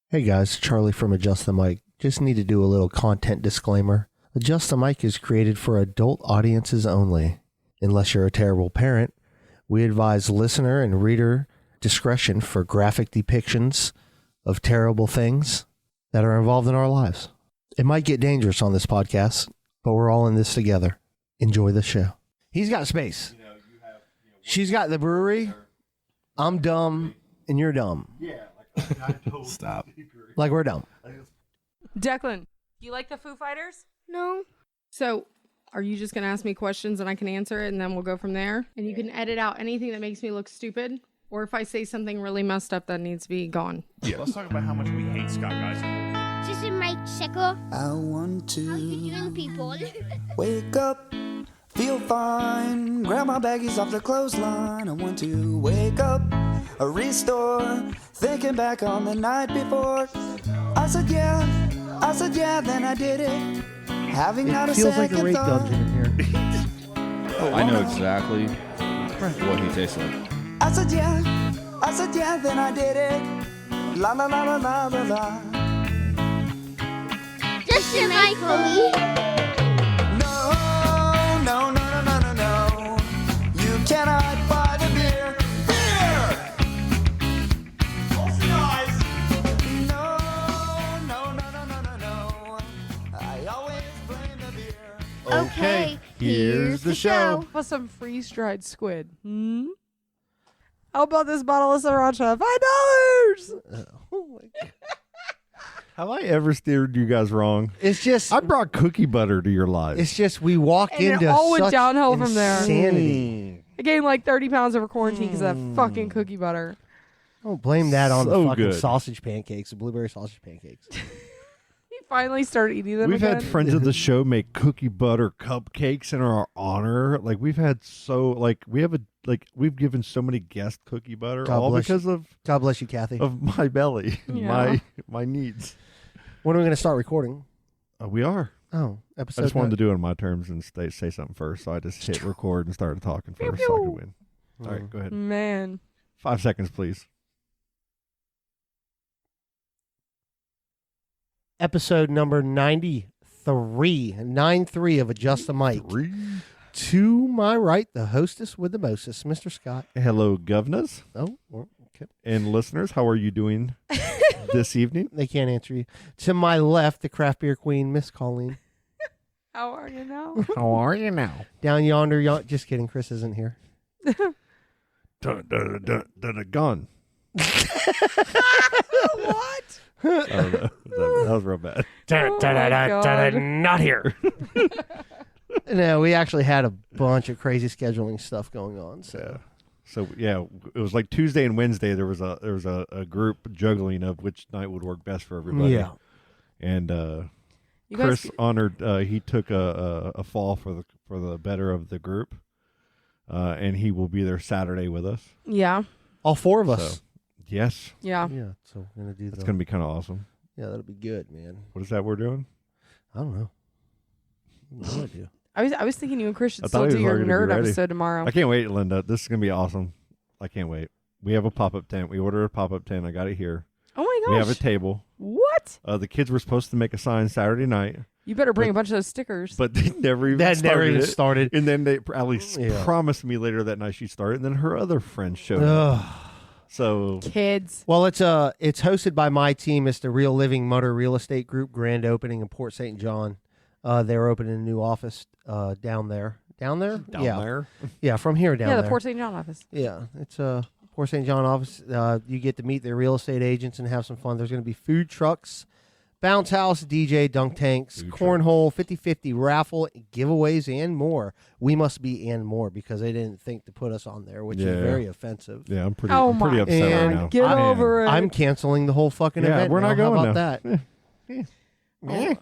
Hey guys, Charlie from Adjust the Mic. Just need to do a little content disclaimer. Adjust the Mic is created for adult audiences only. Unless you're a terrible parent, we advise listener and reader discretion for graphic depictions of terrible things that are involved in our lives. It might get dangerous on this podcast, but we're all in this together. Enjoy the show. He's got space. She's got the brewery. I'm dumb, and you're dumb. Yeah, like I totally Stop. Like we're dumb. Declan, you like the Foo Fighters? No. So, are you just going to ask me questions and I can answer it and then we'll go from there? And you can edit out anything that makes me look stupid? Or if I say something really messed up that needs to be gone? Yeah, let's talk about how much we hate Scott guys. This is my checker. I want How to you doing, people? wake up, feel fine, grab my baggies off the clothesline. I want to wake up, restore, thinking back on the night before. I said yeah, then I did it. Having not a Feels like second a rape thought. dungeon in here. I know exactly what he tastes like. I said yeah, then I did it. La la la la la la la. Just in my Chloe. No, no, no, no, no, no, no. You cannot buy the beer. No, no, no, no, no, no, no. I always blame the beer. Okay, here's the show. For some freeze-dried squid. How about this bottle of sriracha? $5! Oh my God. Have I ever steered you guys wrong? It's just, I brought cookie butter to your lives. it's just we walk And it into all went such downhill from there. insanity. I gained like 30 pounds over quarantine because of that fucking cookie butter. Don't blame that on So the fucking good. sausage pancakes, the blueberry sausage pancakes. He finally started eating them We've again. had friends of the show make cookie butter cupcakes in our honor. Like we've had we've given so many guests cookie butter, God all bless because God bless you, Kathy. of my belly, Yeah. my needs. When are we going to start recording? We are. Oh, I episode. just wanted to do it on my terms and say something first, so I just hit record and started talking first, so I could win. All right, go ahead. Man. 5 seconds, please. Episode number 93. 93 of Adjust the Mic. 3. To my right, the hostess with the mostest, Mr. Scott. Hello, governors Oh, well, okay. and listeners. How are you doing this evening? They can't answer you. To my left, the craft beer queen, Miss Colleen. How are you now? How are you now? Down yonder, just kidding, Chris isn't here. Gun. What? I don't know. That was real bad. Oh my God. Not here. No, we actually had a bunch of crazy scheduling stuff going on. So Yeah, it was like Tuesday and Wednesday. There was a group juggling of which night would work best for everybody. yeah, And You Chris guys, honored. He took a fall for the better of the group, and he will be there Saturday with us. yeah. all four of us. So, yes, Yeah. Yeah, so we're gonna do it's that. gonna be kind of awesome. Yeah, that'll be good, man. What is that we're doing? I don't know. No idea. I was thinking you and Chris should I thought still he do was your already gonna be nerd ready. episode tomorrow. I can't wait, Linda. This is gonna be awesome. I can't wait. We have a pop-up tent. We ordered a pop-up tent. I got it here. Oh my We gosh. have a table. What? The kids were supposed to make a sign Saturday night, You better bring a bunch of those stickers. but they never even That never started even it. started. And then they Alex Yeah. promised me later that night she'd start it, and then her other friends showed up. Ugh. Oh. So Kids. Well, it's hosted by my team. It's the Real Living Mutter Real Estate Group grand opening in Port St. John. They're opening a new office down there. Down there? down yeah. there, Yeah, from here down Yeah, there. the Port St. John office. Yeah, it's a Port St. John office. You get to meet their real estate agents and have some fun. There's going to be food trucks, bounce house, DJ, dunk tanks, Food cornhole, 50-50 raffle, giveaways, and more. We must be and more because they didn't think to put us on there, which Yeah. is very offensive. yeah, I'm pretty Oh upset my right God. now. Get Man. over it. I'm canceling the whole fucking Yeah, event. we're not now. How going about now. that? Oh,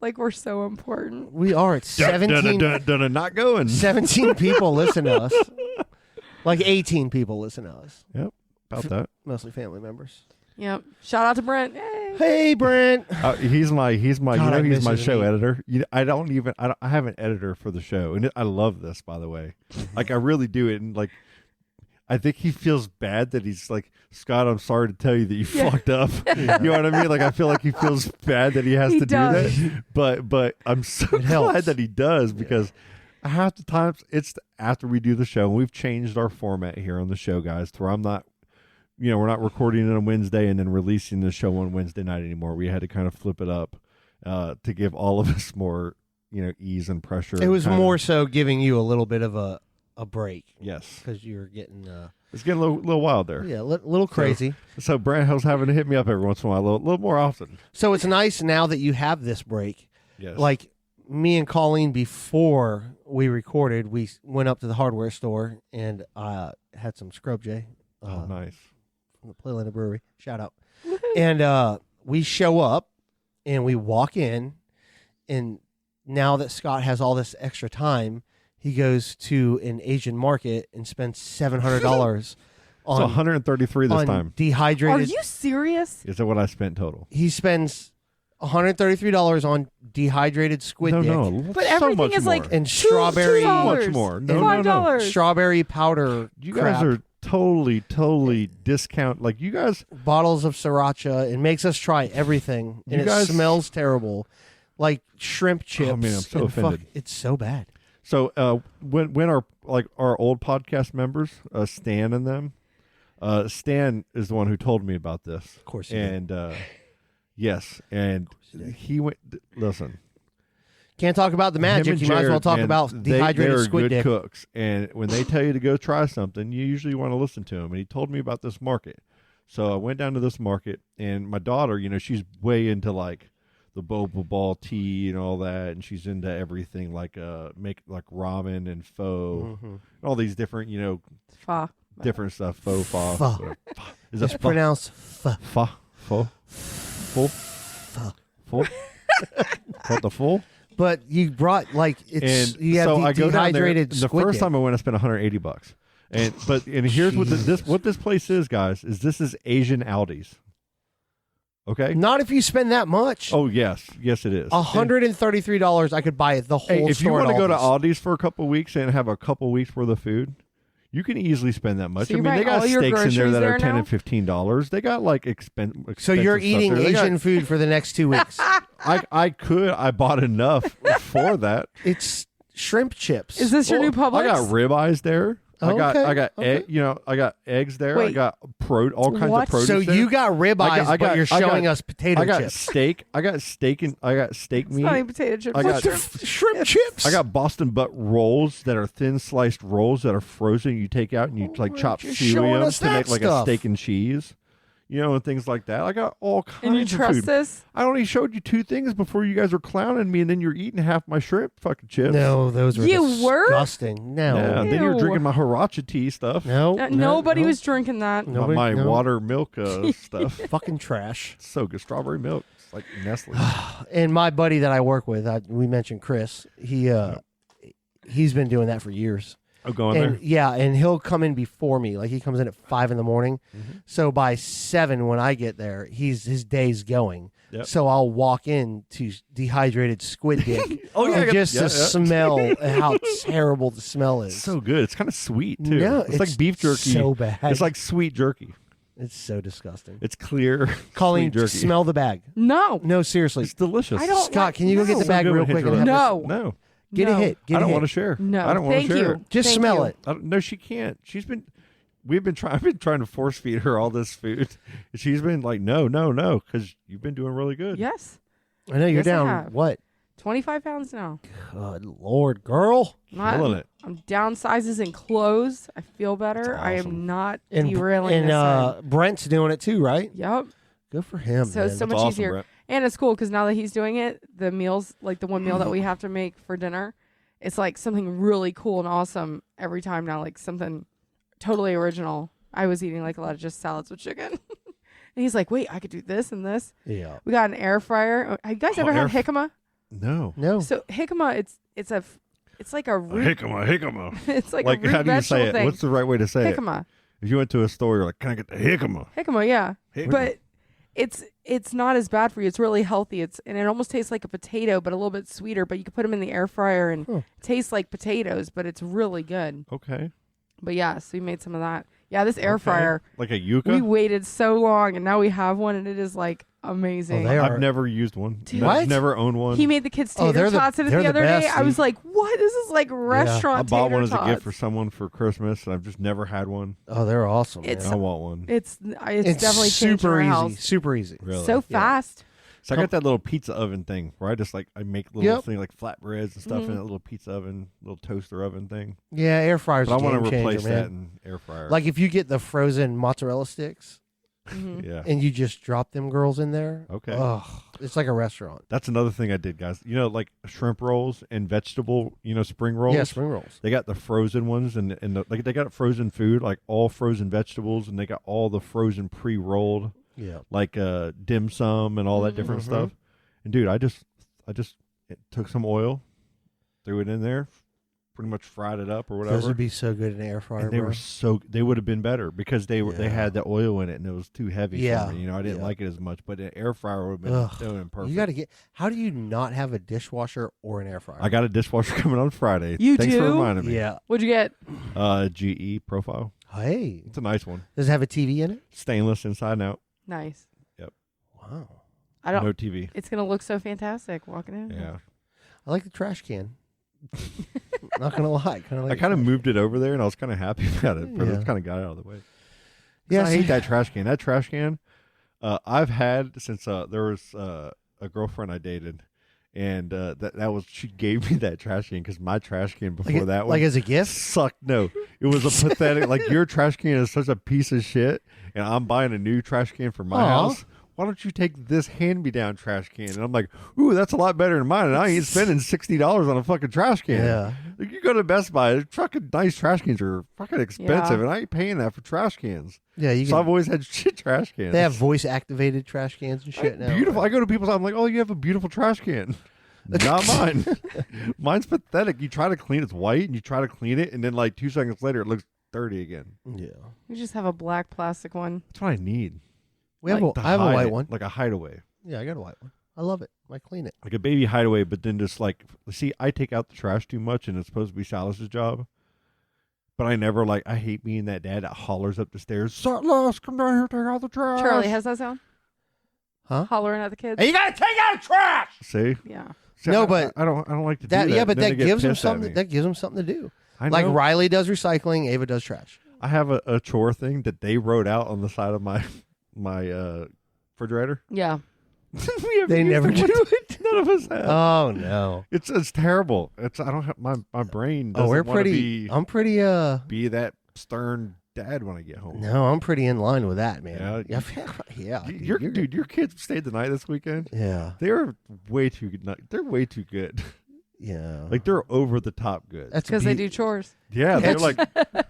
like we're so important. We are at 17, Not going. 17 people listen to us. Like 18 people listen to us. Yep, about that. Mostly family members. Yep. Shout out to Brent. Hey. Hey, Brent. He's my God, he's my miss show it. editor. I have an editor for the show, and I love this, by the way. Like I really do it, and like I think he feels bad that he's like, Scott, I'm sorry to tell you that you fucked up. You know what I mean? Like, I feel like he feels bad that he has to does. do that. But I'm so glad helps. that he does, because half the times it's after we do the show, and we've changed our format here on the show, guys, to where I'm not, we're not recording it on Wednesday and then releasing the show on Wednesday night anymore. We had to kind of flip it up to give all of us more, ease and pressure. It was and more so giving you a little bit of a break. Yes. Because you were getting... It's getting a little wild there. Yeah, a little crazy. So Brand Hill's having to hit me up every once in a while, a little more often. So it's nice now that you have this break. Yes. Like me and Colleen, before we recorded, we went up to the hardware store and had some Scrub J. Nice. From the Playland Brewery. Shout out. And we show up and we walk in, and now that Scott has all this extra time, he goes to an Asian market and spends $700 on So 133 this on time. dehydrated. Are you serious? Is that what I spent total? He spends $133 on dehydrated squid dick No, But so everything much is more. like and strawberry $2. Much more. No, $5. strawberry powder. You crap, guys are totally discount. Like, you guys, bottles of siracha, and makes us try everything, and You guys- it smells terrible, like shrimp chips. Oh, man, I'm so and offended. It's so bad. so when our old podcast members, Stan and them, Stan is the one who told me about this. Of course he did. And yes, and he went. Listen, Can't talk about the him magic. and You might as well Jared, talk man, about they dehydrated are squid good dick. cooks, and when they tell you to go try something, you usually want to listen to them. And he told me about this market, so I went down to this market, and my daughter, she's way into like the boba ball tea and all that, and she's into everything like make like ramen and pho, Mm-hmm. and all these different Fa. different stuff. Pho, pho. Pho. whatever. Is that It's pronounced pho. Pho? Pho? Full? Full? What the full? But you brought like it's And you have so I go down there. dehydrated The squid first dick. time I went, I spent $180. And here's what this place is, guys. This is Asian Aldi's. Okay. Not if you spend that much. Oh yes, it is. $133. I could buy it the whole Hey, if you store. want to at go to Aldi's. Aldi's for a couple of weeks and have a couple of weeks worth of food, you can easily spend that much. So I you're mean, they buying got all your steaks in there groceries that are there $10 now? and $15. They got like expensive. So you're stuff eating there. They got- Asian food for the next 2 weeks. I bought enough for that. It's shrimp chips. Is this your new Publix? I got ribeyes there. I got Okay. I got eggs there. I Wait. got all kinds What? of produce. So there. you got ribeyes, but you're showing us potato I got chips. steak. I got steak meat. It's not even potato chips. I got Shrimp chips. I got Boston butt rolls that are thin sliced rolls that are frozen. You take out and you like chop you're seaweed showing them us to make that like stuff. a steak and cheese. And things like that. I got all kinds And you of trust food. this? I only showed you 2 things before you guys were clowning me, and then you're eating half my shrimp fucking chips. No, those were You were? disgusting. No. Yeah, and then you're Ew. drinking my Hiracha tea stuff. No, Nobody no. was drinking that. No. my no. water milk stuff. fucking trash. It's so good. Strawberry milk. It's like Nestle. And my buddy that I work with, we mentioned Chris. He's been doing that for years. Oh, going And there. yeah, and he'll come in before me. Like he comes in at 5 a.m. Mm-hmm. So by 7 when I get there, his day's going. Yep. So I'll walk in to dehydrated squid dick. Oh, yeah, and yeah, just yeah, to yeah. smell how terrible the smell is. It's so good. It's kind of sweet too. No, it's like beef jerky. So bad. It's like sweet jerky. It's so disgusting. It's clear. Colleen, sweet jerky. smell the bag. No. No, seriously. It's delicious. I don't Scott, like- can you go get no. the bag So good real when it quick? hits And your have No. this- No, Get a No. hit. Get I a don't hit. want to share. No. I don't want to Thank share you. it. Just Thank smell you. it. No, she can't. I've been trying to force feed her all this food. She's been like, no, because you've been doing really good. Yes. I know you're Yes, I down. have. What? 25 pounds now. Good Lord, girl. Killing it. I'm down sizes in clothes. I feel better. I awesome. am not And derailing this. Brent's doing it too, right? Yep. Good for him. So man. it's so That's much awesome, easier. Brett. And it's cool because now that he's doing it, the meals, like the one meal that we have to make for dinner, it's like something really cool and awesome every time now, like something totally original. I was eating like a lot of just salads with chicken. And he's like, wait, I could do this and this. Yeah. We got an air fryer. Have you guys ever had jicama? No. No. So jicama, it's like a root. Jicama. It's like Like, a root how do you say vegetable it? thing. What's the right way to say it? Jicama. If you went to a store, you're like, can I get the jicama? Jicama, yeah. Jicama. But it's not as bad for you. It's really healthy. And it almost tastes like a potato, but a little bit sweeter. But you can put them in the air fryer and it tastes like potatoes, but it's really good. Okay. But yeah, so we made some of that Yeah, this air Okay. fryer. Like a Yuka? We waited so long, and now we have one, and it is like amazing. Oh, they are- I've never used one. Dude. What? Never owned one. He made the kids Oh, tater they're tots in it they're the the other day. best, I was dude. like, "What? This is like restaurant." I bought one as tater a gift tots. for someone for Christmas, and I've just never had one. Oh, they're awesome. It's- And I want one. It's It's definitely changed super our easy. house. Super easy. Really? So fast. So I got that little pizza oven thing where I just like I make little Yep. thing like flatbreads and stuff Mm-hmm. in that little pizza oven, little toaster oven thing. Yeah, air fryers. But I want want to replace man. that in air fryer. Like if you get the frozen mozzarella sticks Mhm. yeah. and you just drop them girls in there. Okay. Oh, it's like a restaurant. That's another thing I did, guys. You know, like shrimp rolls and vegetable, spring rolls. Yeah, spring rolls. They got the frozen ones and like they got frozen food, like all frozen vegetables, and they got all the frozen pre-rolled, Yeah. like dim sum and all that different Mhm. stuff. And dude, I just took some oil, threw it in there, pretty much fried it up or Those whatever. would be so good in an air fryer, And they bro. were they would have been better because they Yeah. had the oil in it and it was too heavy Yeah. for me. I didn't Yeah. like it as much, but an air fryer would have been Ugh. doing perfect. You got to get. How do you not have a dishwasher or an air fryer? I got a dishwasher coming on Friday. You Thanks for do? reminding me. Yeah. What'd you get? GE profile. Hey, It's a nice one. does it have a TV in it? Stainless inside and out. Nice. Wow. I don't. No TV. It's gonna look so fantastic walking in. Yeah. I like the trash can. Not gonna lie, kind of like. I kind of moved it over there and I was kind of happy about it, but Yeah. it kind of got it out of the way. Yeah, I see- hate that trash can. That trash can, I've had since there was a girlfriend I dated, and that was she gave me that trash can because my trash can before Like, that one like as a gift. sucked. No, it was a pathetic. Like your trash can is such a piece of shit, and I'm buying a new trash can for my Aw. house. Why don't you take this hand-me-down trash can? And I'm like, ooh, that's a lot better than mine. And I ain't spending $60 on a fucking trash can. Yeah. Like, you go to Best Buy, fucking nice trash cans are fucking expensive, Yeah. and I ain't paying that for trash cans. Yeah, you So I've can. always had shit trash cans. They have voice activated trash cans and shit now. Beautiful. I go to people's house, I'm like, oh, you have a beautiful trash can. Not mine. Mine's pathetic. You try to clean it's white, and you try to clean it, and then like 2 seconds later, it looks dirty again. Yeah. You just have a black plastic one. That's what I need. We have Like- a, I have a hide white it, one. like a hideaway, Yeah, I got a white one. I love it. I clean it. like a baby hideaway. But then just like, see, I take out the trash too much, and it's supposed to be Silas's job. But I never like. I hate being that dad that hollers up the stairs. Silas, come down here, take out the trash. Charlie, how's that sound? Huh? Hollering at the kids. Hey, you gotta take out the trash. See, Yeah. See, No, I- but I don't like to That do that. yeah, but Then that they get gives them pissed at something. me. That gives them something to do. I Like know. Riley does recycling, Ava does trash. I have a chore thing that they wrote out on the side of my refrigerator. Yeah. We haven't They used never it. do it. None of us have. Oh no. It's terrible. I don't have my brain. Doesn't Oh, we're wanna pretty. Be, I'm pretty. be that stern dad when I get home. No, I'm pretty in line with that, man. Yeah. Yeah. Dude, your kids stayed the night this weekend. Yeah. They're way too good. They're way too good. Yeah. Like they're over the top good. That's Because they do chores. Yeah, they're That's- like,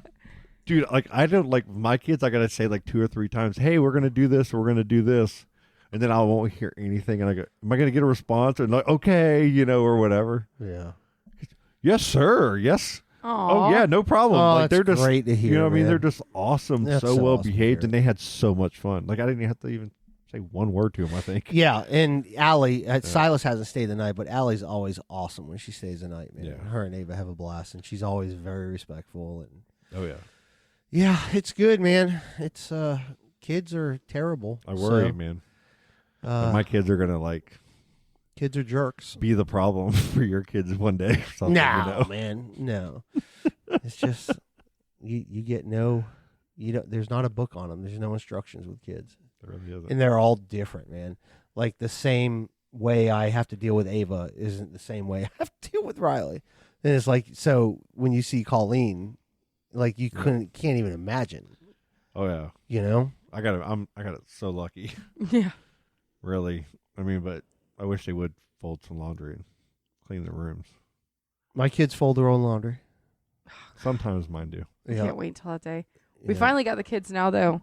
dude. Like I don't like my kids. I gotta say like 2 or 3 times, "Hey, we're gonna do this. Or we're gonna do this," and then I won't hear anything. And I go, "Am I gonna get a response?" And like, "Okay, or whatever." Yeah. Yes, sir. Yes. Aww. Oh yeah, no problem. Oh, like they're that's just great to hear. you know what I mean? man. They're just awesome, That's so so well awesome to behaved, hear. and they had so much fun. Like I didn't even have to even say one word to them. I think. Yeah, and Allie, Silas hasn't stayed the night, but Allie's always awesome when she stays the night, man. Yeah. Her and Ava have a blast, and she's always very respectful. And Oh yeah. yeah, it's good, man. It's kids are terrible. I worry, so, man. my My kids are gonna like kids are jerks. be the problem for your kids one day. Or something, No, man, no. It's just you get no. You don't. There's not a book on them. There's no instructions with kids. There really isn't. And they're all different, man. Like the same way I have to deal with Ava isn't the same way I have to deal with Riley. And it's like, so when you see Colleen, like you can't even imagine, Oh yeah. you know? I got it so lucky. Yeah. Really. I mean, but I wish they would fold some laundry and clean their rooms. My kids fold their own laundry. Sometimes mine do. I Yeah. can't wait till that day. We Yeah. finally got the kids now, though.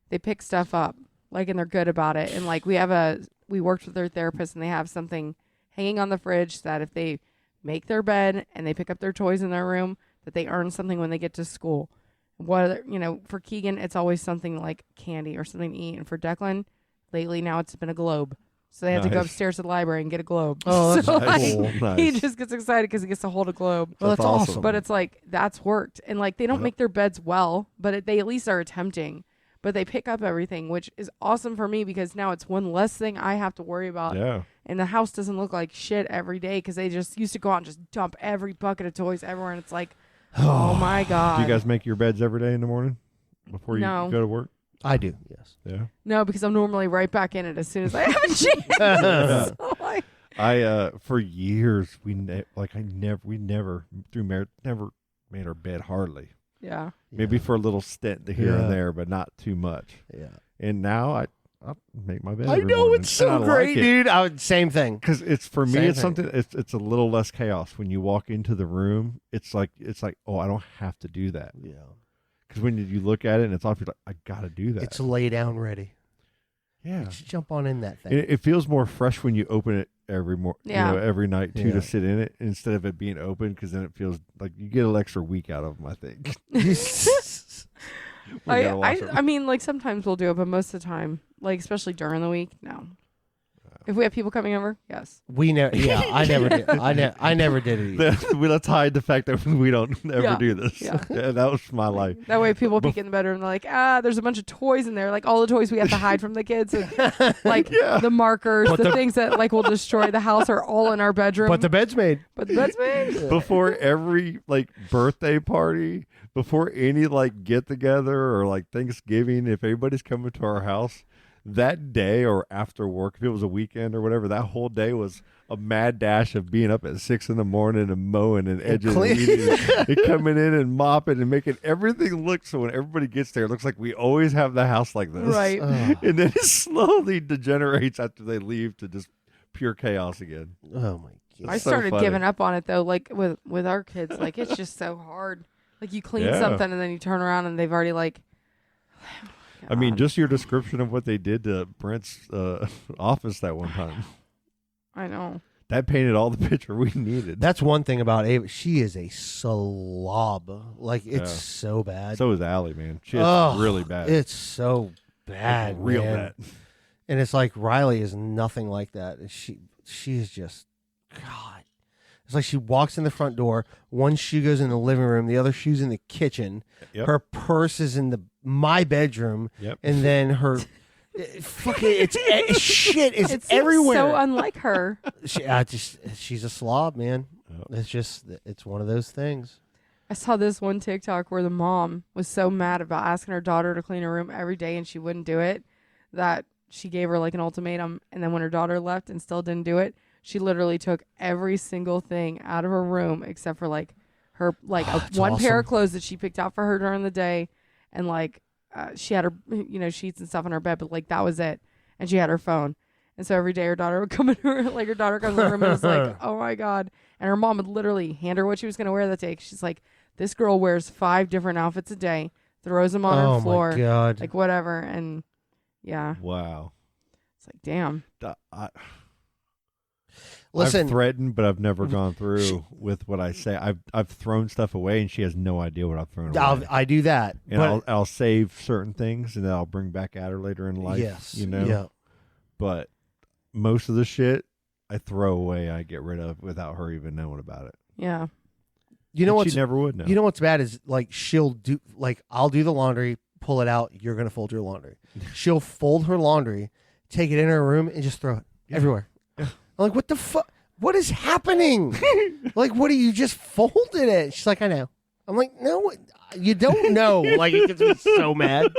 They pick stuff up, like, and they're good about it. And like, we worked with their therapist, and they have something hanging on the fridge that if they make their bed and they pick up their toys in their room, that they earn something when they get to school. What for Keegan, it's always something like candy or something to eat, and for Declan, lately now it's been a globe. So they have to go Nice. upstairs to the library and get a globe. Oh, that's so, nice. like, Nice. he just gets excited because he gets to hold a globe. Well, that's That's awesome. But it's like, that's worked. And like, they don't Yep. make their beds well, but they at least are attempting. But they pick up everything, which is awesome for me because now it's one less thing I have to worry about. Yeah. And the house doesn't look like shit every day because they just used to go out and just dump every bucket of toys everywhere. And it's like, oh my God. Do you guys make your beds every day in the morning before you No. go to work? I do, yes. Yeah. No, because I'm normally right back in it as soon as I have a chance. So, like, I for years we never through marriage never made our bed hardly. yeah. Maybe for a little stint here Yeah. and there, but not too much. Yeah. And now I make my bed. I every know, morning, it's and I so like great, it. dude. I would, same thing. Because it's for me, Same it's thing. something. It's a little less chaos when you walk into the room. It's like oh, I don't have to do that. Yeah. Because when you look at it and it's off, you're like, I gotta do that. It's lay down ready. yeah. Just jump on in that thing. It feels more fresh when you open it Yeah. every night too, Yeah. to sit in it instead of it being open. Because then it feels like you get an extra week out of them. I think. We gotta wash them. I mean, like sometimes we'll do it, but most of the time, like especially during the week, no. If we have people coming over, yes. We never. Yeah, I never did. I never did it. Either. Let's hide the fact that we don't ever Yeah. do this. Yeah. Yeah, that was my life. That way, people peek in the bedroom. They're like, there's a bunch of toys in there, like all the toys we have to hide from the kids, and, like the markers, But the the- things that like will destroy the house are all in our bedroom. But the bed's made. But the bed's made. Before every like birthday party, before any like get together or like Thanksgiving, if anybody's coming to our house that day or after work, if it was a weekend or whatever, that whole day was a mad dash of being up at 6 a.m. and mowing and edging and, weeding and coming in and mopping and making everything look so when everybody gets there, it looks like we always have the house like this. Right. And then it slowly degenerates after they leave to just pure chaos again. Oh my god. I so started funny. giving up on it though, like with our kids. Like it's just so hard. Like you clean Yeah. something and then you turn around and they've already like. I mean, God. just your description of what they did to Brent's office that one time. I know. That painted all the picture we needed. That's one thing about Ava. She is a slob. Like it's Yeah. so bad. So is Allie, man. She's Ugh, really bad. It's so bad, Like, real man. bad. And it's like Riley is nothing like that. She is just God. It's like she walks in the front door. One shoe goes in the living room. The other shoe's in the kitchen. Yep. Her purse is in my bedroom. Yep. And then her fucking it's shit is It seems everywhere. so unlike her. She's a slob, man. Yep. It's one of those things. I saw this one TikTok where the mom was so mad about asking her daughter to clean her room every day and she wouldn't do it that she gave her like an ultimatum. And then when her daughter left and still didn't do it, she literally took every single thing out of her room except for like her one pair awesome. of clothes that she picked out for her during the day, and like she had her sheets and stuff on her bed, but like that was it. And she had her phone, and so every day her daughter would come in her like her daughter comes in the room and was like, oh my god. And her mom would literally hand her what she was gonna wear that day. She's like, this girl wears 5 different outfits a day, throws them on Oh her floor, my god. like whatever. And yeah, Wow. it's like damn. Listen, I've threatened, but I've never gone through with what I say. I've thrown stuff away, and she has no idea what I've thrown away. I do that. And but I'll save certain things, and then I'll bring back at her later in life. yes, You know? yeah. But most of the shit I throw away, I get rid of without her even knowing about it. Yeah. You know And what's she never would know. You know what's bad is like she'll do like I'll do the laundry, pull it out. You're gonna fold your laundry. She'll fold her laundry, take it in her room, and just throw it everywhere. Yeah. I'm like, what the fuck? What is happening? Like, what do you just folded it? She's like, I know. I'm like, no, you don't know. Like, it gets me so mad.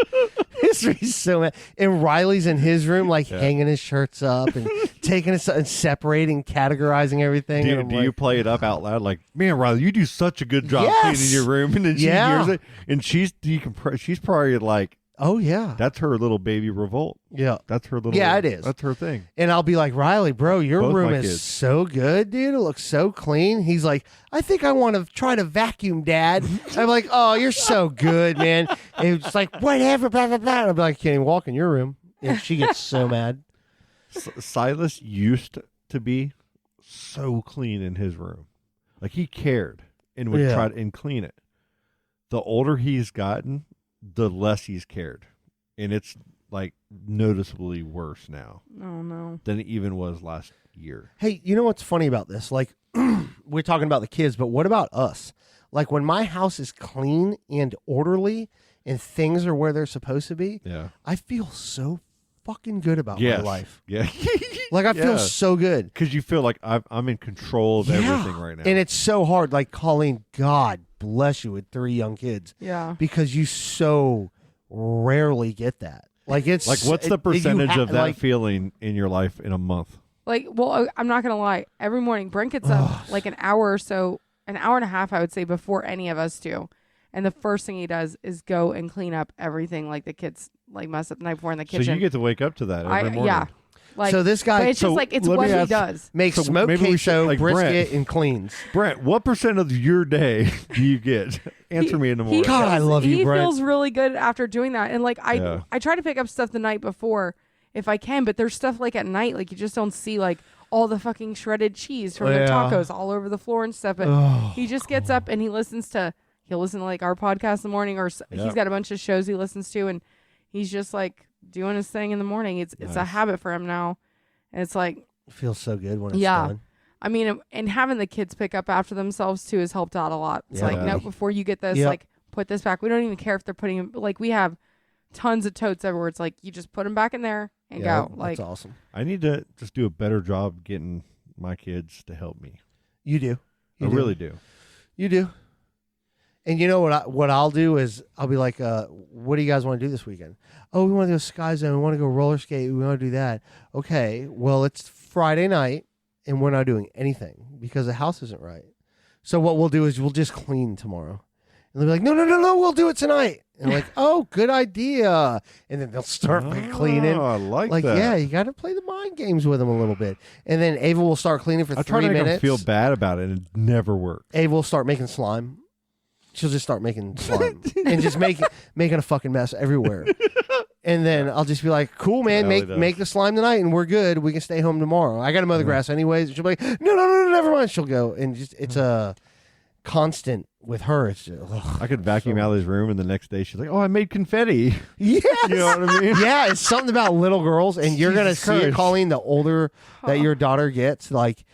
It's me so mad. And Riley's in his room, like hanging his shirts up and taking it and separating, categorizing everything. Do, and I'm do like, you play it up out loud like, man, Riley, you do such a good job Yes. cleaning your room, and then she Yeah. hears it, and she's probably like, oh yeah, that's her little baby revolt. yeah. That's her little. Yeah, it is. That's her thing. And I'll be like, Riley, bro, your Both room my is kids. so good, dude. It looks so clean. He's like, I think I want to try to vacuum, Dad. I'm like, oh, you're so good, man. And it's like, whatever, blah, blah, blah. I'll be like, can't even walk in your room. And she gets so mad. Silas used to be so clean in his room, like he cared and would Yeah. try to clean it. The older he's gotten, the less he's cared, and it's like noticeably worse now Oh no. than it even was last year. Hey, you know what's funny about this? Like, we're talking about the kids, but what about us? Like, when my house is clean and orderly and things are where they're supposed to be, Yeah. I feel so fucking good about my life. Yeah. Like, I feel Yeah. so good. Because you feel like I'm in control of everything right now. And it's so hard, like, Colleen, God bless you with 3 young kids. Yeah. Because you so rarely get that. Like, it's like, what's the you percentage of that like, feeling in your life in a month? Like, well, I'm not gonna lie. Every morning, Brent gets up like an hour or so, an hour and a half, I would say, before any of us do. And the first thing he does is go and clean up everything, like the kids like messed up the night before in the kitchen. So you get to wake up to that every morning. Yeah. Like, so this guy, but it's just like it's let what me he ask- does. makes So smoked maybe we queso, should, like, brisket, Brent. and cleans. Brent, what percent of your day do you get? Answer me in the morning. God, I love you, He Brent. feels really good after doing that. And like Yeah. I try to pick up stuff the night before if I can, but there's stuff like at night, like you just don't see like all the fucking shredded cheese from the Yeah. tacos all over the floor and stuff. But Oh, he just gets up and he'll listen to like our podcast in the morning, or Yeah. he's got a bunch of shows he listens to, and he's just like doing his thing in the morning. It's a Nice. habit for him now. And it's like, it feels so good when it's Yeah. done. I mean, and having the kids pick up after themselves too has helped out a lot. It's like, Yeah. no, before you get this, Yep. like put this back. We don't even care if they're putting them, like we have tons of totes everywhere. It's like, you just put them back in there and Yeah, go. Like, that's awesome. I need to just do a better job getting my kids to help me. You do. I You do. really do. You do. And you know what I'll do is I'll be like, what do you guys want to do this weekend? Oh, we want to go Sky Zone. We want to go roller skate. We want to do that. Okay, well, it's Friday night, and we're not doing anything because the house isn't right. So what we'll do is we'll just clean tomorrow. And they'll be like, no, we'll do it tonight. And I'm like, oh, good idea. And then they'll start cleaning. Oh, I like Like, that. yeah, you got to play the mind games with them a little bit. And then Ava will start cleaning for I try 3 to make them minutes. feel bad about it, and it never works. Ava will start making slime. She'll just start making slime and just making a fucking mess everywhere. And then I'll just be like, cool, man, It really make the slime tonight and we're good. We can stay home tomorrow. I got to mow the grass anyways. And she'll be like, no, never mind. She'll go. And just it's a constant with her. It's just, I could vacuum out of his room, and the next day she's like, "Oh, I made confetti." yes. You know what I mean? Yeah, it's something about little girls, and you're going to Jesus see it, Christ. Colleen, the older that your daughter gets. Like,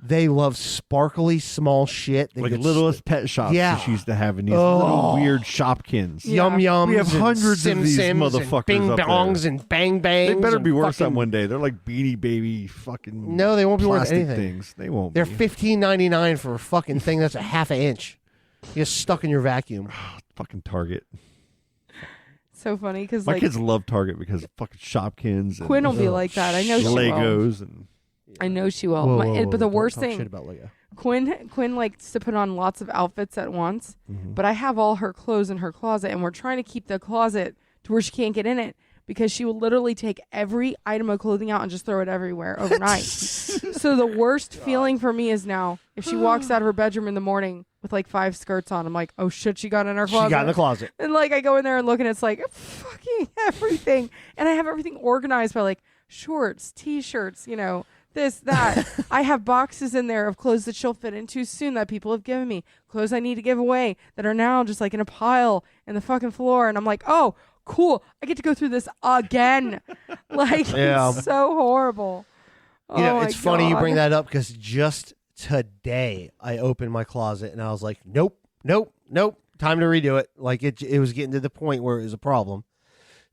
they love sparkly, small shit. They Like get Littlest Pet Shops Yeah. that she used to have in these Oh. little weird shopkins. Yum Yums. We have and hundreds of these Sim Sims motherfuckers and Bing up there. Bongs and Bang Bangs. They better and be worth fucking- something one day. They're like Beanie Baby fucking No, they won't be worth plastic anything. things. They won't They're be. $15.99 for a fucking thing that's a half an inch. Just stuck in your vacuum. Fucking Target. so funny because My like kids love Target because of fucking Shopkins and Quinn will be like that. I know she will. Legos and I know she will. Whoa, My- whoa, whoa, but the don't worst talk thing, shit about Lego. Quinn likes to put on lots of outfits at once, Mm-hmm. but I have all her clothes in her closet, and we're trying to keep the closet to where she can't get in it because she will literally take every item of clothing out and just throw it everywhere overnight. So the worst feeling for me is now if she walks out of her bedroom in the morning with like 5 skirts on, I'm like, oh shit, she got in her closet. She got in the closet. And like I go in there and look, and it's like fucking everything, and I have everything organized by like shorts, t-shirts, you know, this, that. I have boxes in there of clothes that she'll fit into soon that people have given me, clothes I need to give away that are now just like in a pile in the fucking floor, and I'm like, oh cool, I get to go through this again. Like, Yeah. it's so horrible. You know, Oh it's my funny you bring God. that up because just today I opened my closet and I was like, nope, time to redo it. Like it was getting to the point where it was a problem.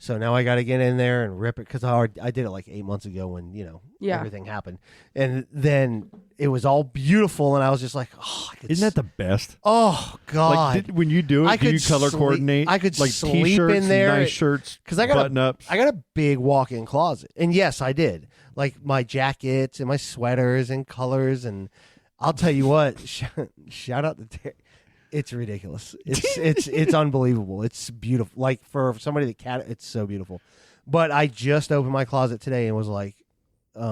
So now I got to get in there and rip it because I did it like 8 months ago when, you know, Yeah. everything happened. And then it was all beautiful and I was just like, oh, isn't that the best? oh God. Like when you do it, I do you could color sleep- coordinate? I could like sleep t-shirts, in there. nice shirts, 'Cause I got button ups. I got a big walk-in closet. And yes, I did. Like my jackets and my sweaters and colors. And I'll tell you what, shout out to Terry. It's ridiculous. It's unbelievable. It's beautiful. Like for somebody that it's so beautiful. But I just opened my closet today and was like, I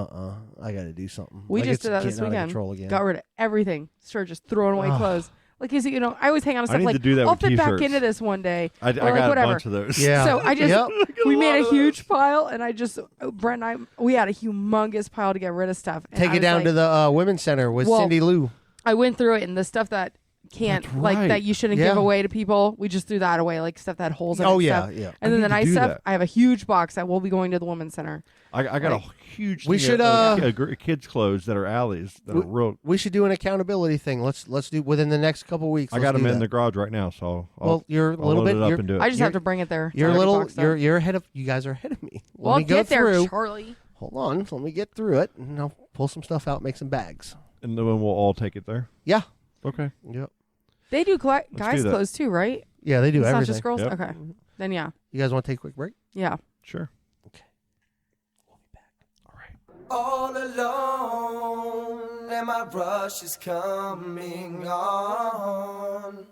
got to do something. We Like, just it's did that this getting out of weekend. control again. Got rid of everything. Started just throwing away Ugh. clothes. Like, you know, I always hang on to I stuff need like, to do that I'll with fit back t-shirts. into this one day. I or like, got whatever. a bunch of those. Yeah. So I just, Yep. we lot made of a huge pile, and I just, Brent and I, we had a humongous pile to get rid of stuff. And Take I it was down like- to the women's center with Well, Cindy Lou. I went through it, and the stuff that can't That's like right. that you shouldn't Yeah. give away to people. We just threw that away, like stuff that had holes in Oh it. yeah, stuff. yeah. And then the need to nice do stuff, that. I have a huge box that will be going to the women's center. I got a huge. We thing should, of kids' clothes that are alleys that are real. We should do an accountability thing. Let's do within the next couple weeks. I got them in the garage right now, so Well, you're a little load bit. it up You're, and do it. I just have to bring it there. It's you're a already little. boxed up. You're ahead of. You guys are ahead of me. Let Well, me go get there, through. Charlie. Hold on. Let me get through it, and I'll pull some stuff out, make some bags. and then we'll all take it there. Yeah. Okay. Yep. They do guys' do that. clothes too, right? Yeah, they do It's not everything. just girls. Yep. Okay, then yeah, You guys want to take a quick break? yeah. Sure. All alone, and my rush is coming on.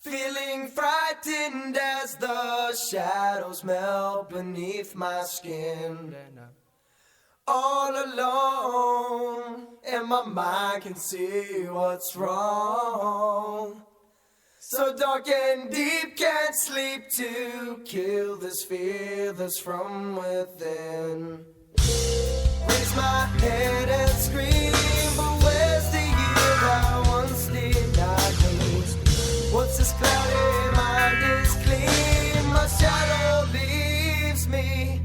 Feeling frightened as the shadows melt beneath my skin. All alone, and my mind can see what's wrong. So dark and deep, can't sleep to kill this fear that's from within. Raise my head and scream, but where's the year I once did not lose? Once this cloudy mind is clean, my shadow leaves me.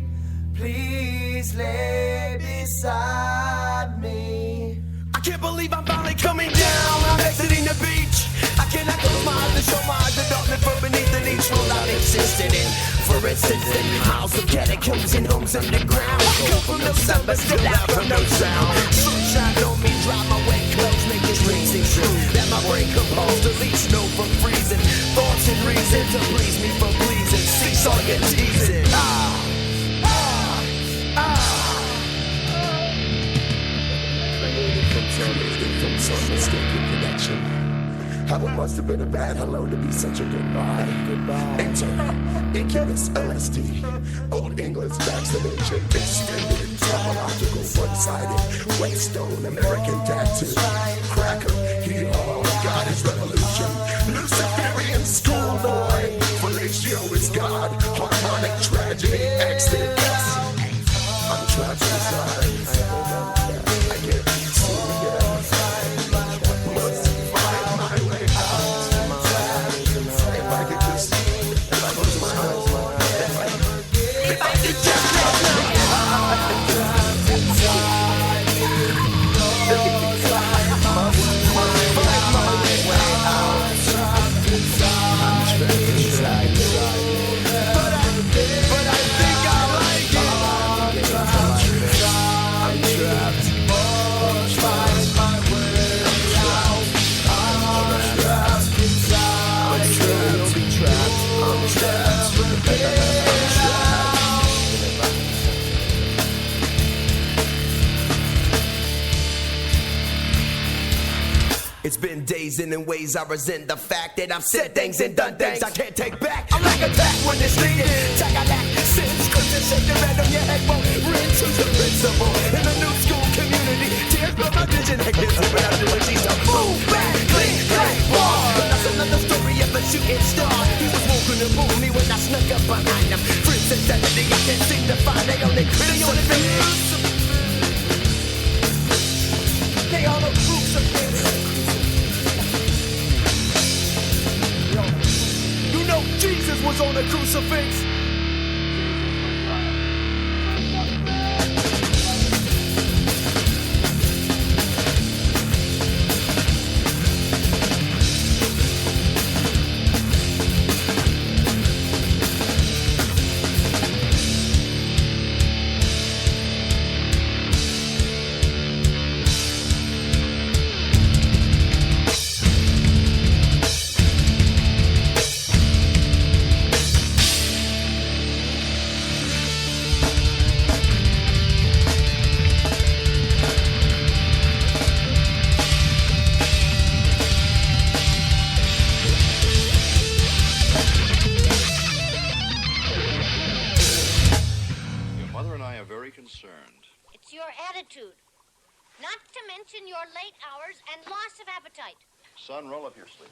Please lay beside me. I can't believe I'm finally coming down. I'm exiting the beach. I cannot close my eyes to show my eyes the darkness from beneath the niche world I've existed in. For instance, in miles of catacombs and homes underground. Come from no sun, but still out from no sound. Sunshine on me, dry my wet clothes, make this dream seem true. That my brain composed, at least know from freezing. Thoughts and reasons to please me for pleasing. Cease all your teasing. From some mistaken connection. How it must have been a bad hello to be such a goodbye. Enter Incubus LSD. Old England's vaccination. Extended topological one-sided. Whetstone American tattoo. Cracker. Hee-haw. God is revolution. Luciferian schoolboy. Fellatio is God. Harmonic tragedy. Exit. I'm trapped inside. I can't see it. Must find my way out. If I could just, if I close my eyes, if I could just It's been days and in ways I resent the fact that I've said things and done things I can't take back. I'm like a tack when it's needed. Tack since cause shake the red on your head won't ring to the principle. In the new school community, tears from my vision. I can't see what I'm doing. She's a move back, clean, wall. But that's another story of a shooting star. He was walking to boom me when I snuck up behind him. Friends insanity, I can't seem to find. They only they all the proofs of this. You know Jesus was on a crucifix. It's your attitude. Not to mention your late hours and loss of appetite. Son, roll up your sleeve.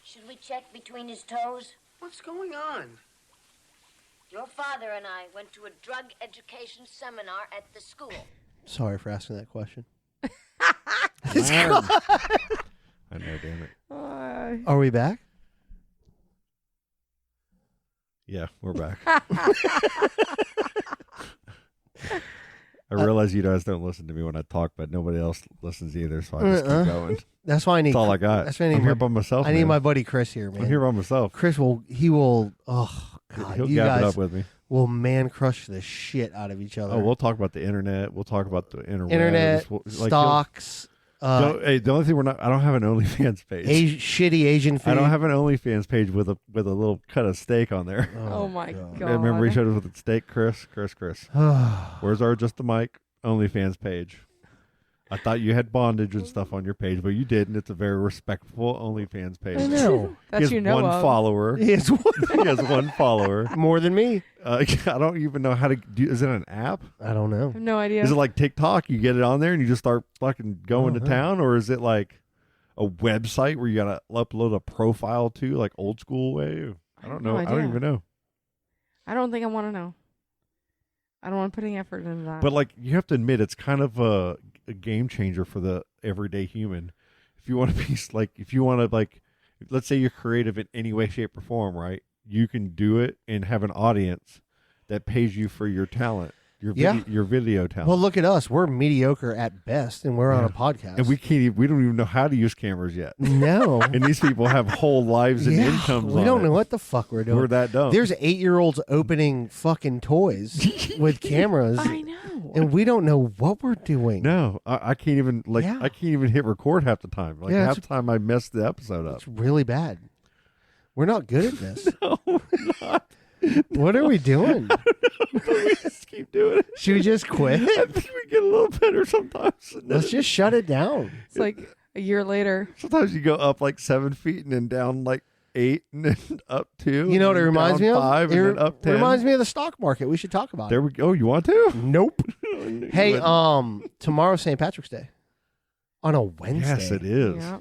Should we check between his toes? What's going on? Your father and I went to a drug education seminar at the school. Sorry for asking that question. I know, damn it. Are we back? Yeah, we're back. I realize you guys don't listen to me when I talk, but nobody else listens either, so I just keep going. That's why I need. That's all I got. That's why I need I'm here by myself. I need man. my buddy Chris here, man. I'm here by myself. Chris will. Oh God, He'll you gab it guys up with me. will man crush the shit out of each other. Oh, we'll talk about the internet. We'll talk about the internet, stocks. Hey, the only thing I don't have an OnlyFans page. Shitty Asian food. I don't have an OnlyFans page with a little cut of steak on there. Oh my God. Remember we showed us with the steak, Chris. Where's our Just the Mic OnlyFans page? I thought you had bondage and stuff on your page, but you didn't. It's a very respectful OnlyFans page. I know. That He has you know one of. follower. He has one. He has one follower. More than me. I don't even know how to do. Is it an app? I don't know. I have no idea. Is it like TikTok? You get it on there and you just start fucking going to town, or is it like a website where you gotta upload a profile to, like old school way? I don't know. no I don't idea. even know. I don't think I want to know. I don't want to put any effort into that. But like, you have to admit, it's kind of a game changer for the everyday human. If you want to be like, if you want to like, let's say you're creative in any way, shape, or form, right? You can do it and have an audience that pays you for your talent, your video talent. Well, look at us. We're mediocre at best, and we're on a podcast. And we don't even know how to use cameras yet. No. And these people have whole lives and incomes. We don't know what the fuck we're doing. We're that dumb. There's 8-year-olds opening fucking toys with cameras. I know. And we don't know what we're doing. No, I can't even I can't even hit record half the time. Like half the time I mess the episode up. It's really bad. We're not good at this. No, we're not. What are we doing? We just keep doing it. Should we just quit? I think we get a little better sometimes. Let's just shut it down. It's like a year later. Sometimes you go up like 7 feet and then down like 8 and then up 2. You know what it reminds me of? 5 and then up 10. It reminds me of the stock market. We should talk about There we go. You want to? Nope. Hey, tomorrow's St. Patrick's Day. On a Wednesday. Yes, it is. Yeah.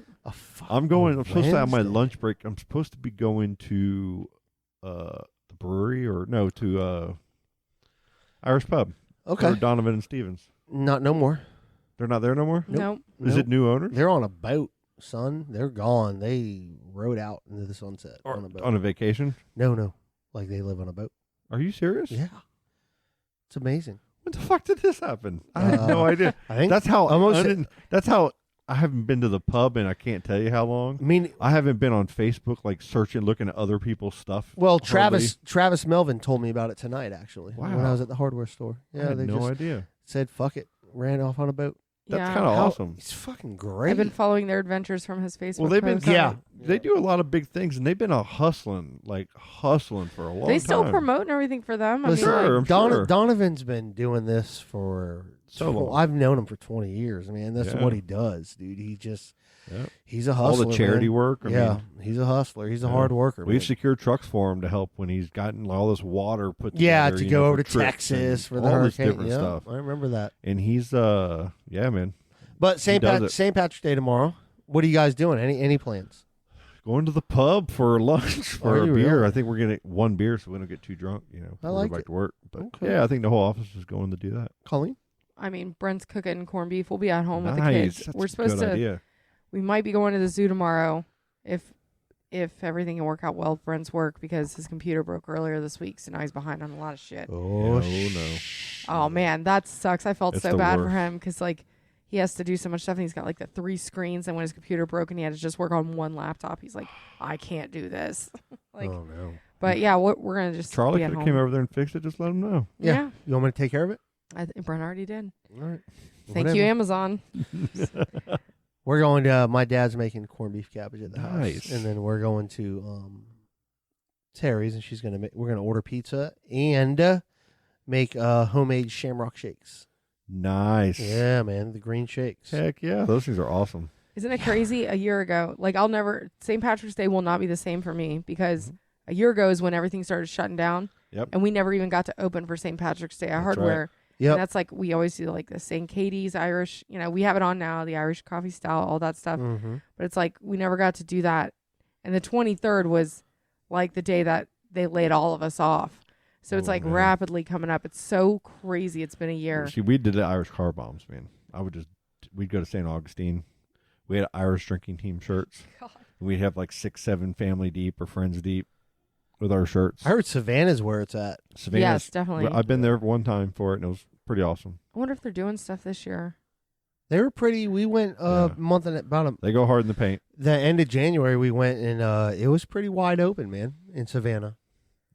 I'm supposed to have my Wednesday. lunch break. I'm supposed to be going to the brewery to Irish Pub. Okay. Or Donovan and Stevens. Not no more. They're not there no more? Nope. Is it new owners? They're on a boat, son. They're gone. They rode out into the sunset on a boat. On a vacation? No. Like they live on a boat. Are you serious? Yeah. It's amazing. When the fuck did this happen? I had no idea. I think That's how almost. that's how I haven't been to the pub and I can't tell you how long. I mean, I haven't been on Facebook like searching, looking at other people's stuff. well, hardly. Travis Melvin told me about it tonight, actually. Wow. When I was at the hardware store. I Yeah, had they no just idea. said, fuck it. Ran off on a boat. That's Yeah. kind of How- awesome. It's fucking great. I've been following their adventures from his Facebook. Well, they've been posts. they do a lot of big things, and they've been hustling for a long They still time. promote and everything for them. I Listen, mean, Sure, like, I'm sure. Donovan's been doing this for So long. I've known him for 20 years. I mean, that's Yeah. what he does, dude. Yep. He's a All hustler. the charity man. work. I Yeah, mean, he's a hustler. He's a yeah. hard worker. We've man. secured trucks for him to help when he's gotten all this water put Yeah, together. to you go know, over for to trips Texas and for the all this hurricane. different Yeah, stuff. I remember that. And he's yeah, man. But He does it. St. Patrick's Day tomorrow. What are you guys doing? Any plans? Going to the pub for lunch for Are a you beer. really? I think we're gonna get one beer so we don't get too drunk. You know, I before we like go back it. to work. But Okay. yeah, I think the whole office is going to do that. Colleen? I mean, Brent's cooking corned beef. We'll be at home with the Nice. kids. That's We're a supposed good to. idea. We might be going to the zoo tomorrow if everything can work out well with Brent's work because his computer broke earlier this week, so now he's behind on a lot of shit. Oh, no. Oh man, that sucks. I felt It's so the bad for worst. him because like he has to do so much stuff and he's got like the 3 screens, and when his computer broke and he had to just work on one laptop, he's like, I can't do this. like, oh no. but yeah, we're gonna just Charlie be at could have home. came over there and fixed it. Just let him know. Yeah. You want me to take care of it? I think Brent already did. All right. Thank you, Amazon. We're going to my dad's making corned beef cabbage at the Nice. house, and then we're going to Terry's, and we're gonna order pizza and make homemade shamrock shakes. Nice. Yeah, man, the green shakes. Heck yeah, those things are awesome. Isn't it crazy? A year ago, like St. Patrick's Day will not be the same for me because a year ago is when everything started shutting down. Yep. And we never even got to open for St. Patrick's Day at That's Hardware. right. Yep. And that's like, we always do like the St. Katie's Irish, we have it on now, the Irish coffee style, all that stuff. Mm-hmm. But it's like, we never got to do that. And the 23rd was like the day that they laid all of us off. So it's like man. rapidly coming up. It's so crazy. It's been a year. See, we did the Irish car bombs, man. We'd go to St. Augustine. We had Irish drinking team shirts. God. We'd have like 6, 7 family deep or friends deep with our shirts. I heard Savannah's where it's at. Savannah's, Yes, definitely. I've been there one time for it, and it was pretty awesome. I wonder if they're doing stuff this year. They were pretty. We went Yeah. month and about They go hard in the paint. the end of January. We went and it was pretty wide open, man, in Savannah.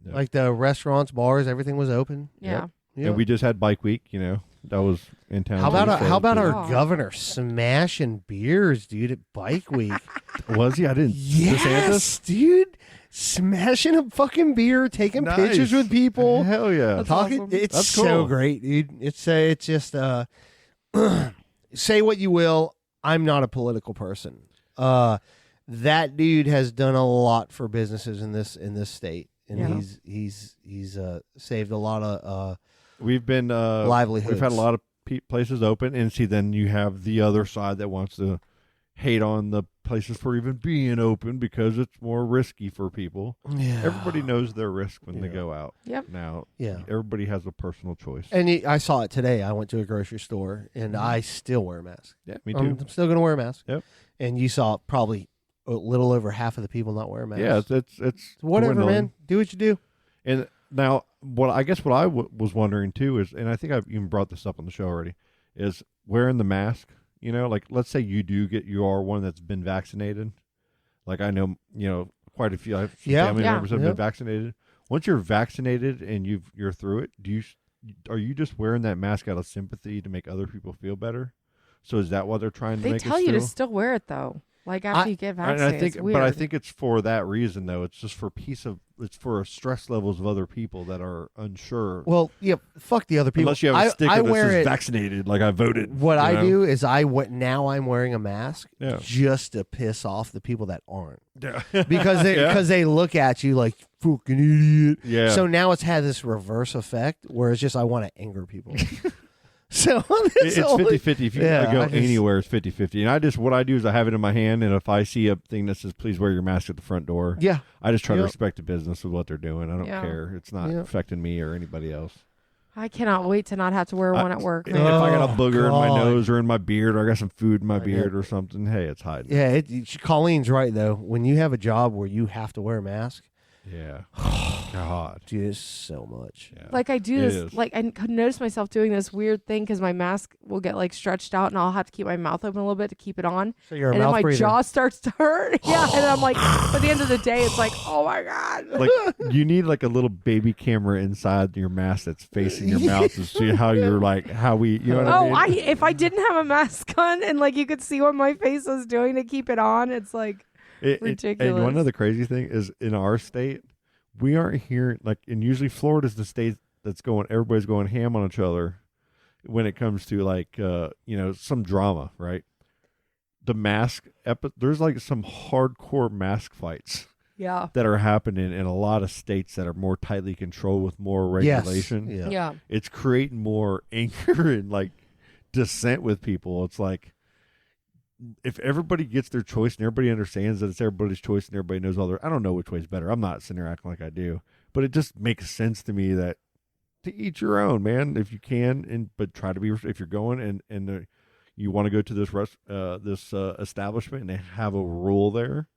Yep. Like the restaurants, bars, everything was open. Yeah. Yeah. And we just had Bike Week, that was in town. How about too, so how about it was our Oh. governor smashing beers, dude, at Bike Week? good. Was he? I didn't. Yes, DeSantis? dude, smashing a fucking beer, taking Nice. pictures with people. Hell yeah. That's Talking, awesome. it's That's so cool. great, dude. It's just say what you will. I'm not a political person. That dude has done a lot for businesses in this state, and Yeah. he's saved a lot of We've been livelihoods. We've had a lot of places open, and see, then you have the other side that wants to hate on the places for even being open because it's more risky for people. Yeah. Everybody knows their risk when they Yeah. go out. Yep. Now, Yeah. everybody has a personal choice. And I saw it today. I went to a grocery store, and I still wear a mask. Yeah, me too. I'm still going to wear a mask. Yep. And you saw probably a little over half of the people not wearing masks. Yeah, it's whatever, dwindling. man. Do what you do. And now, what I was wondering too is, and I think I've even brought this up on the show already, is wearing the mask. Like let's say you are one that's been vaccinated. Like I know, quite a few family Yeah. members have Yep. been vaccinated. Once you're vaccinated and you're through it, are you just wearing that mask out of sympathy to make other people feel better? So is that why they're trying to They make tell us you to do? still wear it though. Like after you get And vaccinated, I think, it's weird. but I think it's for that reason though. It's just it's for stress levels of other people that are unsure. Well, yeah, fuck the other people. Unless you have a sticker I that wear says it. vaccinated, like I voted. What you I know? do is now I'm wearing a mask Yeah. just to piss off the people that aren't. Yeah. because Yeah. they look at you like fucking idiot. Yeah. So now it's had this reverse effect where it's just I want to anger people. So It's 50-50. If you Yeah, go I just- anywhere, it's 50-50. And what I do is I have it in my hand, and if I see a thing that says, please wear your mask at the front door, Yeah. I just try to Yep. respect the business of what they're doing. I don't Yeah. care. It's not Yep. affecting me or anybody else. I cannot wait to not have to wear one at work. And if I got a Oh, booger in my God. nose or in my beard, or I got some food in my Yeah. beard or something, hey, it's hiding. Yeah, Colleen's right though. When you have a job where you have to wear a mask, Yeah. God. dude, it's so much. Yeah. Like I do It this, is. like I could notice myself doing this weird thing because my mask will get like stretched out, and I'll have to keep my mouth open a little bit to keep it on. So you're a And then mouth my breather. jaw starts to hurt. Yeah, and I'm like, by the end of the day, it's like, oh my god. Like you need like a little baby camera inside your mask that's facing your mouth to see how you're like you know what I mean? If I didn't have a mask on and like you could see what my face was doing to keep it on, it's like ridiculous. And one other crazy thing is in our state, we aren't hearing and usually Florida's the state that's everybody's going ham on each other when it comes to some drama, right? The mask there's like some hardcore mask fights yeah. that are happening in a lot of states that are more tightly controlled with more regulation. Yes. Yeah. Yeah. It's creating more anger and dissent with people. It's like if everybody gets their choice and everybody understands that it's everybody's choice and everybody knows I don't know which way's better. I'm not sitting there acting like I do, but it just makes sense to me that to each your own, man, if you can, but try to be, if you're going and you want to go to this establishment and they have a rule there,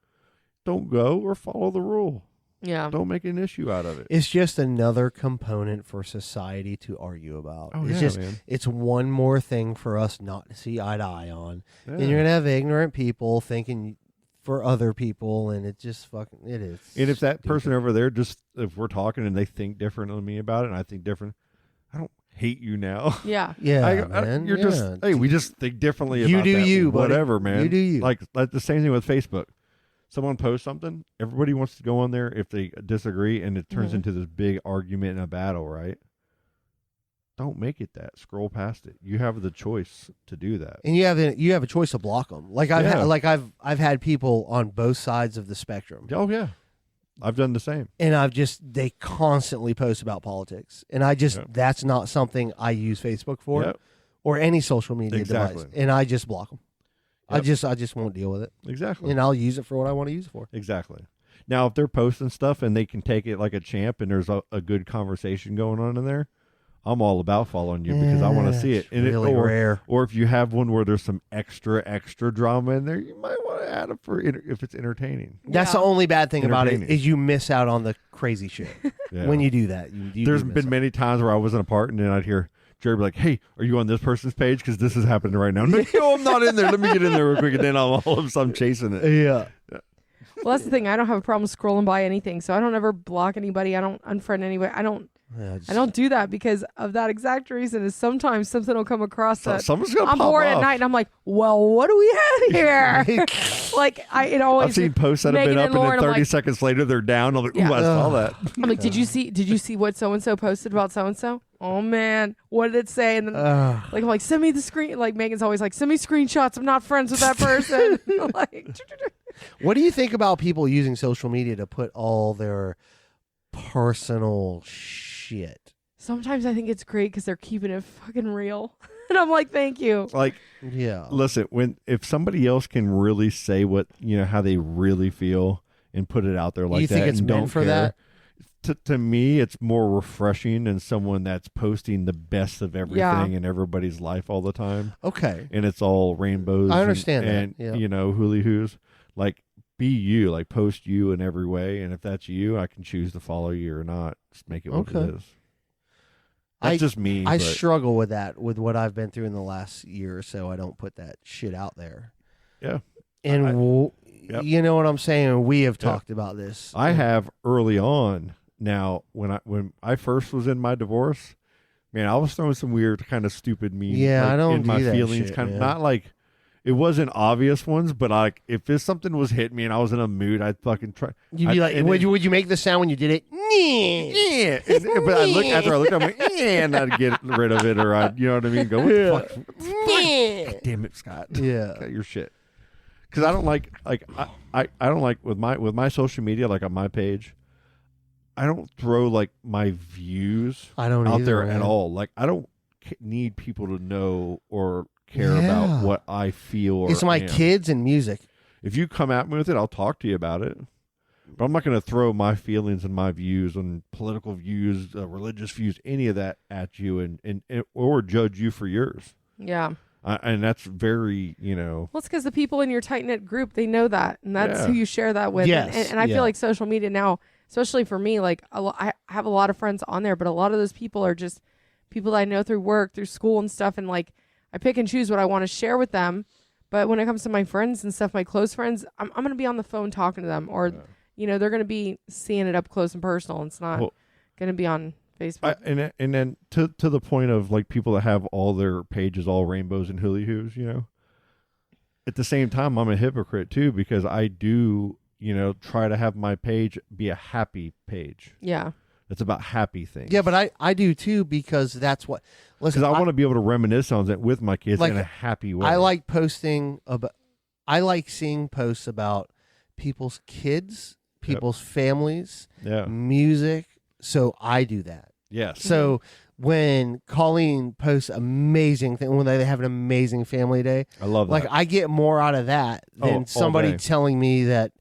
don't go or follow the rule. Yeah. Don't make an issue out of it. It's just another component for society to argue about. Oh, it's yeah, just man. it's one more thing for us not to see eye to eye on. Yeah. And you're gonna have ignorant people thinking for other people, and it just fucking it is. And if that stupid. person over there, if we're talking and they think different than me about it, and I think different, I don't hate you now. Yeah. Yeah, man. You're yeah. just, hey, we just think differently You about do that. you, buddy. Whatever, man. You do you. Like the same thing with Facebook. Someone posts something, everybody wants to go on there if they disagree, and it turns Mhm. into this big argument and a battle, right? Don't make it that. Scroll past it. You have the choice to do that. And you have a choice to block them. Like I've had people on both sides of the spectrum, Oh, yeah. I've done the same. and they constantly post about politics, and Yep. that's not something I use Facebook for Yep. or any social media Exactly. device, and I just block them. Yep. I just won't deal with it, Exactly. and I'll use it for what I want to use it for. Exactly. Now, if they're posting stuff and they can take it like a champ and there's a good conversation going on in there, I'm all about following you because I want to see it. It's really rare. Or if you have one where there's some extra drama in there, you might want to add it if it's entertaining. That's the only bad thing about it is you miss out on the crazy shit when you do that. There's been many times where I wasn't a part, and then I'd hear Jerry be like, "Hey, are you on this person's page? Because this is happening right now." I'm like, "No, I'm not in there. Let me get in there real quick," and then all of a sudden I'm chasing it. Yeah. Well, that's the thing. I don't have a problem scrolling by anything, so I don't ever block anybody. I don't unfriend anybody. I don't do that because of that exact reason. Is sometimes something will come across that someone's gonna I'm pop bored off. at night, and I'm like, well, what do we have here? It always. I've seen posts that have been up, and then 30 seconds later they're down. I'm like, ooh, I saw that. I'm like, did you see what so and so posted about so and so? Oh man, what did it say? And then I'm like, send me the screen. Like Megan's always like, send me screenshots. I'm not friends with that person. Like, what do you think about people using social media to put all their personal shit? Sometimes I think it's great because they're keeping it fucking real. And I'm like, thank you. Like, yeah. Listen, if somebody else can really say what, how they really feel and put it out there like you that, think it's and meant don't for care, that? To me, it's more refreshing than someone that's posting the best of everything in everybody's life all the time. Okay. And it's all rainbows. I understand and that. Yeah. Hooly-hoos. Like, be you. Like, post you in every way. And if that's you, I can choose to follow you or not. Just make it what it is. That's just me. I struggle with that, with what I've been through in the last year or so. I don't put that shit out there. Yeah. And you know what I'm saying? We have talked about this. I have early on. Now, when I first was in my divorce, man, I was throwing some weird kind of stupid memes. Yeah, I don't in do my that feelings, shit, kind of man. not like it wasn't obvious ones, but like if something was hitting me and I was in a mood, I'd fucking try. You'd be like, would you make the sound when you did it? Yeah, but after I looked, I'm like, and I'd get rid of it, or I'd, you know what I mean? Go, what the fuck? God damn it, Scott. Yeah, got your shit. Because I don't like I don't like with my social media, like on my page, I don't throw like my views out either, there man. at all. Like I don't need people to know or care about what I feel. Or it's my am. kids and music. If you come at me with it, I'll talk to you about it. But I'm not going to throw my feelings and my views on political views, religious views, any of that at you, and or judge you for yours. Yeah. And that's very, Well, it's because the people in your tight knit group, they know that, and that's who you share that with. Yes. And I feel like social media now, especially for me, like I have a lot of friends on there, but a lot of those people are just people that I know through work, through school and stuff, and like I pick and choose what I want to share with them. But when it comes to my friends and stuff, my close friends, I'm going to be on the phone talking to them, or they're going to be seeing it up close and personal. It's not going to be on Facebook. And then to the point of like people that have all their pages all rainbows and hooly-hoos, at the same time, I'm a hypocrite too, because I do, try to have my page be a happy page. Yeah. It's about happy things. Yeah, but I do too, because that's what. Listen, because I want to be able to reminisce on it with my kids in a happy way. I like posting about. I like seeing posts about people's kids, people's families, music. So I do that. Yes. So when Colleen posts amazing thing, when they have an amazing family day, I love that. Like I get more out of that than somebody telling me that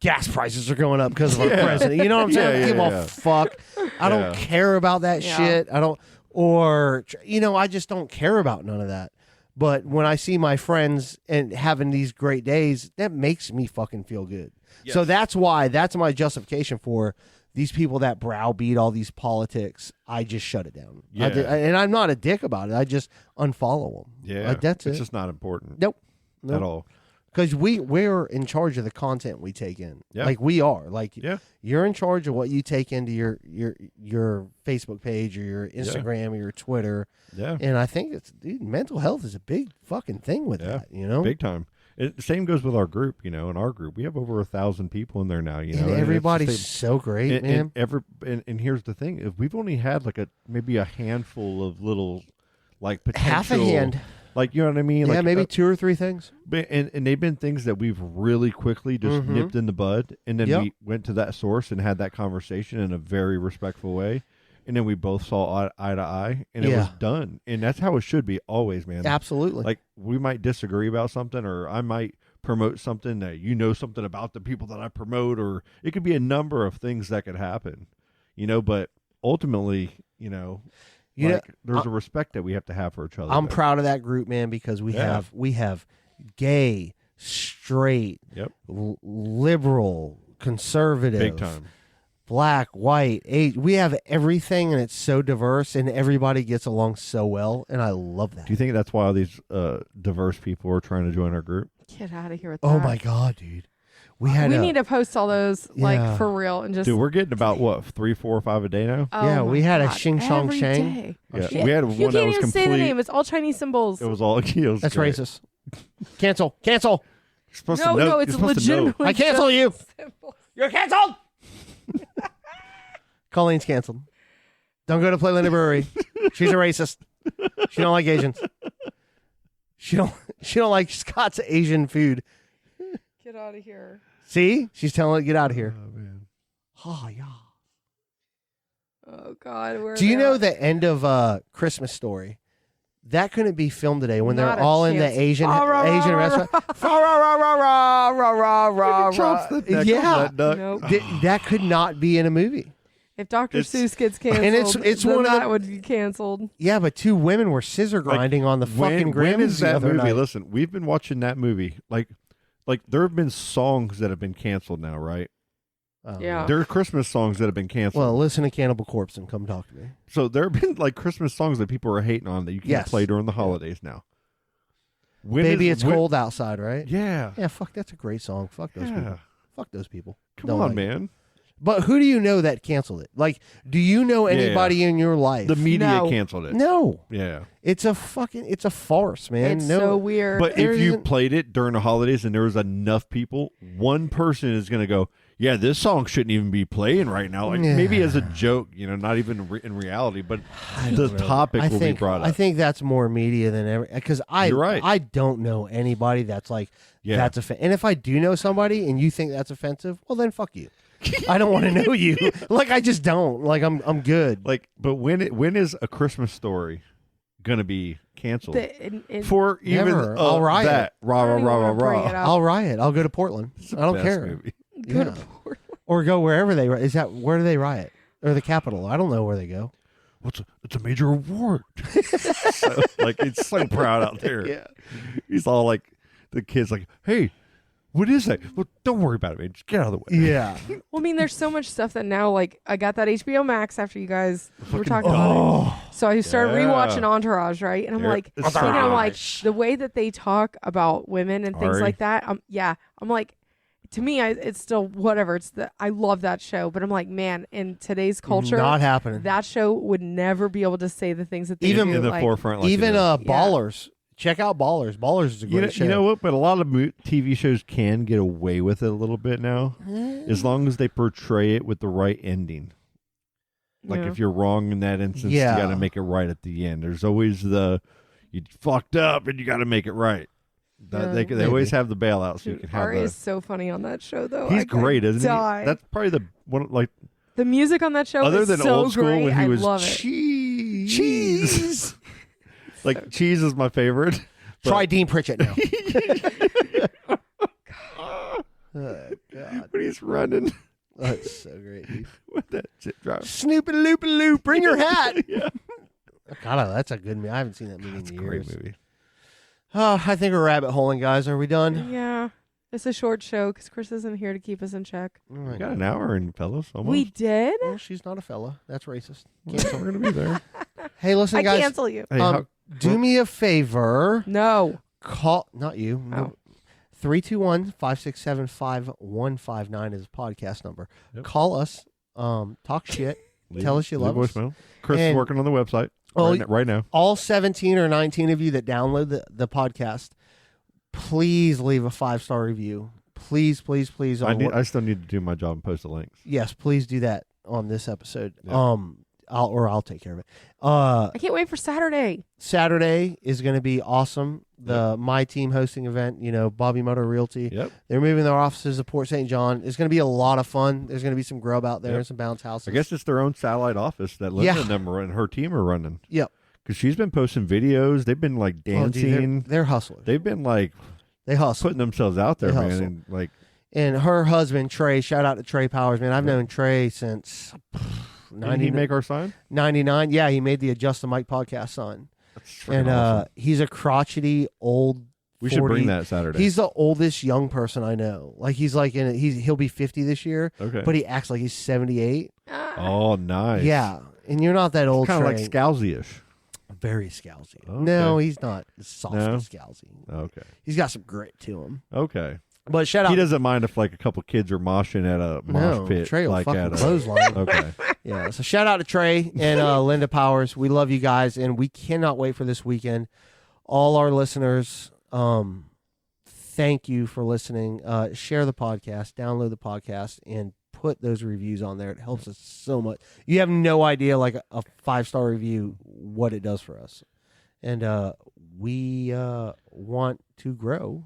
gas prices are going up because of our president. You know what I'm saying? I don't give a fuck. I don't care about that shit. I don't, I just don't care about none of that. But when I see my friends and having these great days, that makes me fucking feel good. Yes. So that's my justification for these people that browbeat all these politics. I just shut it down. Yeah. And I'm not a dick about it. I just unfollow them. Yeah. That's it. It's just not important. Nope. At all. Because we're in charge of the content we take in. Yeah. Like we are. Like you're in charge of what you take into your Facebook page or your Instagram or your Twitter. Yeah. And I think mental health is a big fucking thing with that, Big time. Same goes with our group, in our group. We have over 1,000 people in there now, And everybody's so great, man. And here's the thing. If we've only had like maybe a handful of little like potential. Half a hand. Like, you know what I mean? Yeah, like, maybe 2 or 3 things. And they've been things that we've really quickly just nipped in the bud. And then we went to that source and had that conversation in a very respectful way. And then we both saw eye to eye, and it was done. And that's how it should be always, man. Absolutely. Like, we might disagree about something, or I might promote something that something about the people that I promote, or it could be a number of things that could happen, but ultimately, You know, there's a respect that we have to have for each other. I'm proud of that group, man, because we have gay, straight, liberal, conservative, big time, black, white, age. We have everything, and it's so diverse, and everybody gets along so well, and I love that. Do you think that's why all these diverse people are trying to join our group? Get out of here with that. Oh my God, dude. We need to post all those like for real and just. Dude, we're getting about what 3, 4, or 5 a day now. Oh yeah, we had God, a Shing Shong every Shang. day. Yeah, we had one you that can't was even complete. say the name. It's all Chinese symbols. It was all. It was That's great. racist. Cancel. Cancel. You're supposed No, to know. no, You're it's supposed to know. legitimately. I cancel you. Symbols. You're canceled. Colleen's canceled. Don't go to Playland Brewery. She's a racist. She don't like Asians. She don't like Scott's Asian food. Get out of here. See? She's telling it, get out of here. Oh man. Oh, yeah. Oh God. Where Do you they know at? the end of Christmas Story? That couldn't be filmed today when Not they're a all in the chance. Asian Rah, restaurant. Yeah. Nope. That could not be in a movie. If Dr. It's- Seuss gets canceled, And it's then one of that the- would be canceled. Yeah, but two women were scissor grinding on the fucking when Grammys is the that other movie? night. Listen, we've been watching that movie. Like there have been songs that have been canceled now, right? Oh, Yeah. There are Christmas songs that have been canceled. Well, listen to Cannibal Corpse and come talk to me. So there have been like Christmas songs that people are hating on that you can't Yes. play during the holidays now. When Baby, is- it's cold outside, right? Yeah. Yeah, fuck, that's a great song. Fuck those people. Yeah. Fuck those people. Come Don't on, like it. man. But who do you know that canceled it? Like, do you know anybody in your life? The media No. canceled it. No. Yeah. It's a farce, man. It's no. so weird. But There if you isn't- played it during the holidays and there was enough people, one person is going to go, yeah, this song shouldn't even be playing right now. Like maybe as a joke, not even in reality, but the topic will be brought up. I think that's more media than ever. Because You're right. I don't know anybody that's like, Yeah. that's offensive. And if I do know somebody and you think that's offensive, well, then fuck you. I don't want to know you. Like, I just don't. Like, I'm good. Like, but when is A Christmas Story gonna be canceled? For even Never. I'll riot. that rah rah rah rah bring it rah. up. I'll riot. I'll go to Portland. I don't Best care. movie. Go to Yeah. Portland. Or go wherever they riot. Where do they riot? Or the Capitol? I don't know where they go. Well, it's a major award. So, like, it's so proud out there. Yeah. He's all like, the kid's like, hey, what is that? Well, don't worry about it, man. Just get out of the way. Yeah. Well, I mean, there's so much stuff that now, like, I got that HBO Max after you guys were talking about it. So I started Yeah. rewatching Entourage, right? And I'm There- like, it's I'm like, Entourage. the way that they talk about women and things Ari. like that. I'm like, to me, it's still whatever. I love that show, but I'm like, man, in today's culture, Not happening. that show would never be able to say the things that they Even do. in the like, forefront. Like Even it is. Ballers. Check out Ballers. Ballers is a great show. You know what? But a lot of TV shows can get away with it a little bit now, as long as they portray it with the right ending. Like Yeah. if you're wrong in that instance, Yeah. you got to make it right at the end. There's always you fucked up and you got to make it right. They always have the bailout, so you Dude, can have Ari the. is so funny on that show, though. He's I could great, isn't die. he? That's probably the one. Like The music on that show other is than so old school great. when he I was love it. cheese. Like cheese is my favorite. Try Dean Pritchett now. Oh, God. When he's running That's so great, dude. with that zip drive. Snoopy loopy loop. Bring your hat. Yeah. God, that's a good movie. I haven't seen that movie That's a in great years. movie. Oh, I think we're rabbit holing, guys. Are we done? Yeah. It's a short show because Chris isn't here to keep us in check. Oh my We got God. an hour in, fellas. Almost. We did? Well, she's not a fella. That's racist. We're gonna be there. Hey, listen, I guys. cancel you. Hey, Do me a favor. No. Call, not you. Oh. 321-567-5159 is the podcast number. Yep. Call us. Talk shit. Tell us you leave love us. voicemail. Chris is And- working on the website Oh, right now. All 17 or 19 of you that download the podcast, please leave a 5-star review. Please, please, please. I still need to do my job and post the links. Yes, please do that on this episode. Yeah. I'll take care of it. I can't wait for Saturday. Saturday is going to be awesome. The My Team hosting event, Bobby Mutter Realty. Yep. They're moving their offices to Port St. John. It's going to be a lot of fun. There's going to be some grub out there Yep. and some bounce houses. I guess it's their own satellite office that Linda Yeah. and them and her team are running. Yep. Because she's been posting videos. They've been like Oh, dude, dancing. they're hustlers. They've been like They hustle. putting themselves out there, They man. hustle. And like And her husband, Trey, shout out to Trey Powers, man. I've known Trey since Did he make our sign? 99. Yeah, he made the Adjust the Mic podcast sign. That's freaking And awesome. he's a crotchety old. We 40. should bring that Saturday. He's the oldest young person I know. Like he's like he'll be 50 this year. Okay. But he acts like he's 78. Oh, nice. Yeah, and you're not that old. Kind of like Trey. Scousy-ish. Very Scousy. Okay. No, he's not soft No? Scousy. Okay. He's got some grit to him. Okay. But shout out. He doesn't mind if like a couple kids are moshing at a mosh pit. Trey will like fucking at clothesline. Okay. Yeah. So shout out to Trey and Linda Powers. We love you guys, and we cannot wait for this weekend. All our listeners, thank you for listening. Share the podcast, download the podcast, and put those reviews on there. It helps us so much. You have no idea, like a 5-star review, what it does for us. And we want to grow,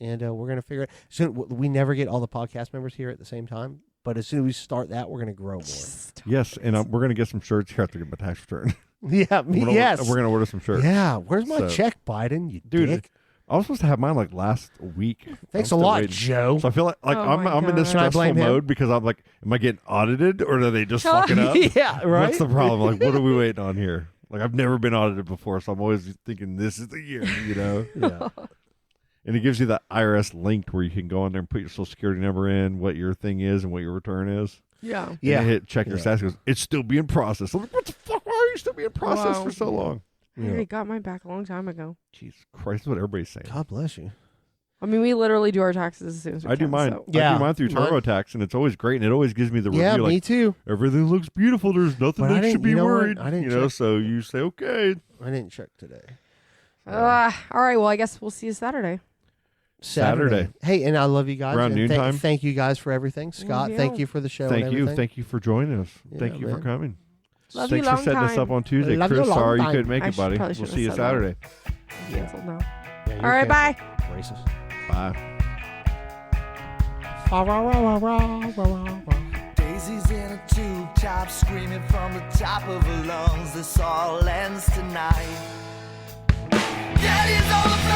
and we're going to figure it. Soon, we never get all the podcast members here at the same time, but as soon as we start that, we're going to grow more. Yes, and we're going to get some shirts here after my tax return. Yeah, yes. We're going to order some shirts. Yeah, where's my So- check, Biden? You Dude, dick. I was supposed to have mine like last week. Thanks I'm a still lot, waiting. Joe. So I feel like Oh I'm my in this God. Can I stressful blame him? mode because I'm like, am I getting audited or are they just fucking up? Yeah, right. What's the problem? Like, what are we waiting on here? Like, I've never been audited before, so I'm always thinking this is the year, you know? Yeah. And it gives you that IRS link where you can go in there and put your social security number in, what your thing is, and what your return is. Yeah. And Yeah. you hit check your Yeah. stats. It goes, it's still being processed. I'm like, what the fuck? Why are you still being processed Wow. for so long? I already got mine back a long time ago. Jesus Christ, that's what everybody's saying. God bless you. I mean, we literally do our taxes as soon as we I do can, mine. so- I Yeah, do mine through mine- TurboTax, and it's always great, and it always gives me the Yeah, review me like too. everything looks beautiful. There's nothing But I that didn't- should be you know what? worried. I didn't You know, check. so you say okay. I didn't check today. All right. Well, I guess we'll see you Saturday. Saturday. Hey, and I love you guys. Around and noontime? Thank you guys for everything. Scott, you. thank you for the show. Thank and you. everything. Thank you for joining us. Yeah, Thank you for man. coming. Love you Thanks for long setting us time. up on Tuesday. Love you Chris, long sorry you time. couldn't make I it, buddy. probably We'll shouldn't see you have said that. Saturday. Canceled now. Yeah, All right. Bye. Racist. Bye. Daisy's in a tube top, screaming from the top of her lungs. This all ends tonight. Daddy's on the